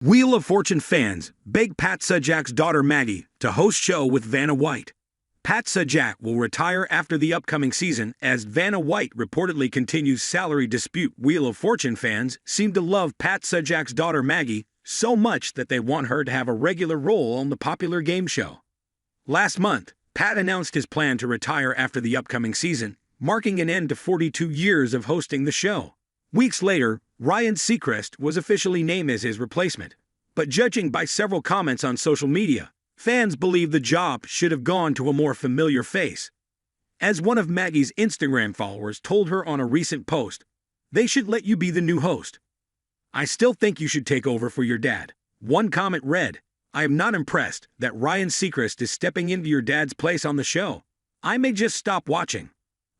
Wheel of Fortune fans beg Pat Sajak's daughter Maggie to host show with Vanna White. Pat Sajak will retire after the upcoming season as Vanna White reportedly continues salary dispute. Wheel of Fortune fans seem to love Pat Sajak's daughter Maggie so much that they want her to have a regular role on the popular game show. Last month, Pat announced his plan to retire after the upcoming season, marking an end to 42 years of hosting the show. Weeks later, Ryan Seacrest was officially named as his replacement. But judging by several comments on social media, fans believe the job should have gone to a more familiar face. As one of Maggie's Instagram followers told her on a recent post, "They should let you be the new host. I still think you should take over for your dad." One comment read, "I am not impressed that Ryan Seacrest is stepping into your dad's place on the show. I may just stop watching.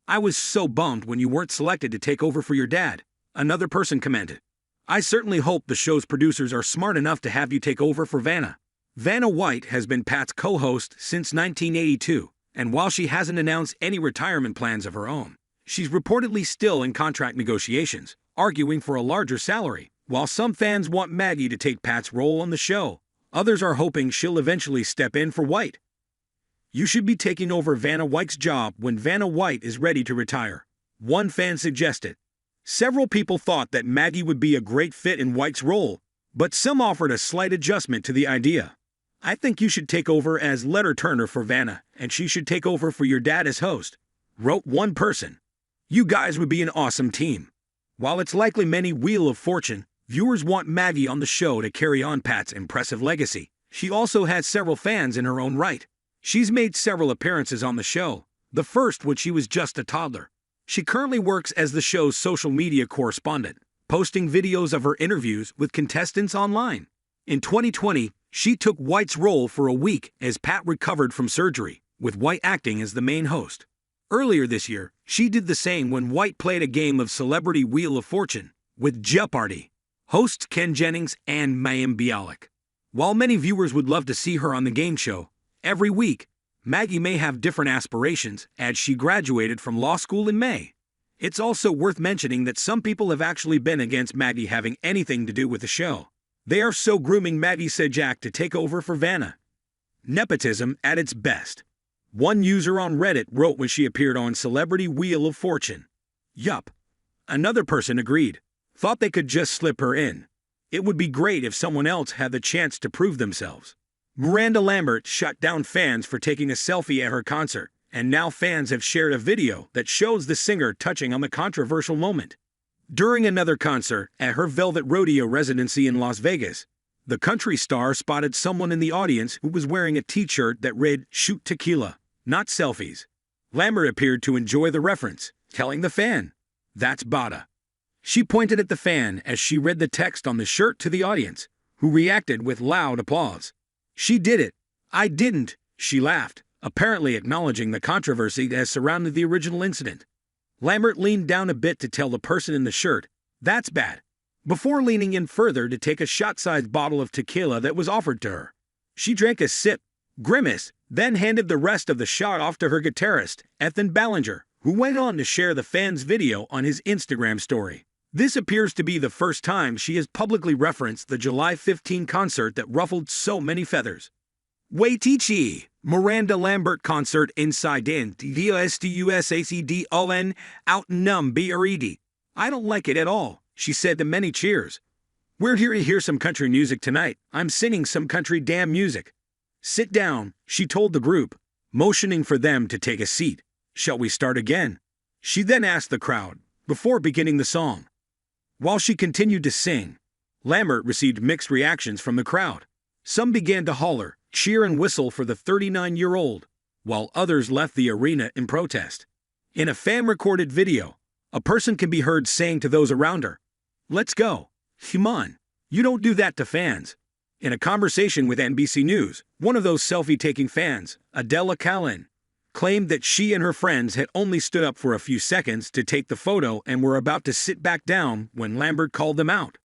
I was so bummed when you weren't selected to take over for your dad." Another person commented, "I certainly hope the show's producers are smart enough to have you take over for Vanna." Vanna White has been Pat's co-host since 1982, and while she hasn't announced any retirement plans of her own, she's reportedly still in contract negotiations, arguing for a larger salary. While some fans want Maggie to take Pat's role on the show, others are hoping she'll eventually step in for White. "You should be taking over Vanna White's job when Vanna White is ready to retire," one fan suggested. Several people thought that Maggie would be a great fit in White's role, but some offered a slight adjustment to the idea. "I think you should take over as letter turner for Vanna, and she should take over for your dad as host," wrote one person. "You guys would be an awesome team." While it's likely many Wheel of Fortune viewers want Maggie on the show to carry on Pat's impressive legacy, she also has several fans in her own right. She's made several appearances on the show, the first when she was just a toddler. She currently works as the show's social media correspondent, posting videos of her interviews with contestants online. In 2020, she took White's role for a week as Pat recovered from surgery, with White acting as the main host. Earlier this year, she did the same when White played a game of Celebrity Wheel of Fortune with Jeopardy hosts Ken Jennings and Mayim Bialik. While many viewers would love to see her on the game show every week, Maggie may have different aspirations as she graduated from law school in May. It's also worth mentioning that some people have actually been against Maggie having anything to do with the show. They are so grooming Maggie Sajak to take over for Vanna. Nepotism at its best. One user on Reddit wrote when she appeared on Celebrity Wheel of Fortune, "Yup." Another person agreed, thought they could just slip her in. "It would be great if someone else had the chance to prove themselves." Miranda Lambert shut down fans for taking a selfie at her concert, and now fans have shared a video that shows the singer touching on the controversial moment. During another concert at her Velvet Rodeo residency in Las Vegas, the country star spotted someone in the audience who was wearing a t-shirt that read, "Shoot tequila, not selfies." Lambert appeared to enjoy the reference, telling the fan, "That's Bada." She pointed at the fan as she read the text on the shirt to the audience, who reacted with loud applause. "She did it. I didn't," she laughed, apparently acknowledging the controversy that has surrounded the original incident. Lambert leaned down a bit to tell the person in the shirt, "That's bad," before leaning in further to take a shot-sized bottle of tequila that was offered to her. She drank a sip, grimaced, then handed the rest of the shot off to her guitarist, Ethan Ballinger, who went on to share the fan's video on his Instagram story. This appears to be the first time she has publicly referenced the July 15 concert that ruffled so many feathers. Waitichi, Miranda Lambert concert inside in DUSTUSACDON out num BRED. "I don't like it at all," she said to many cheers. "We're here to hear some country music tonight. I'm singing some country damn music." "Sit down," she told the group, motioning for them to take a seat. "Shall we start again?" She then asked the crowd, before beginning the song. While she continued to sing, Lambert received mixed reactions from the crowd. Some began to holler, cheer and whistle for the 39-year-old, while others left the arena in protest. In a fan-recorded video, a person can be heard saying to those around her, "Let's go. Come on. You don't do that to fans." In a conversation with NBC News, one of those selfie-taking fans, Adela Callan, claimed that she and her friends had only stood up for a few seconds to take the photo and were about to sit back down when Lambert called them out.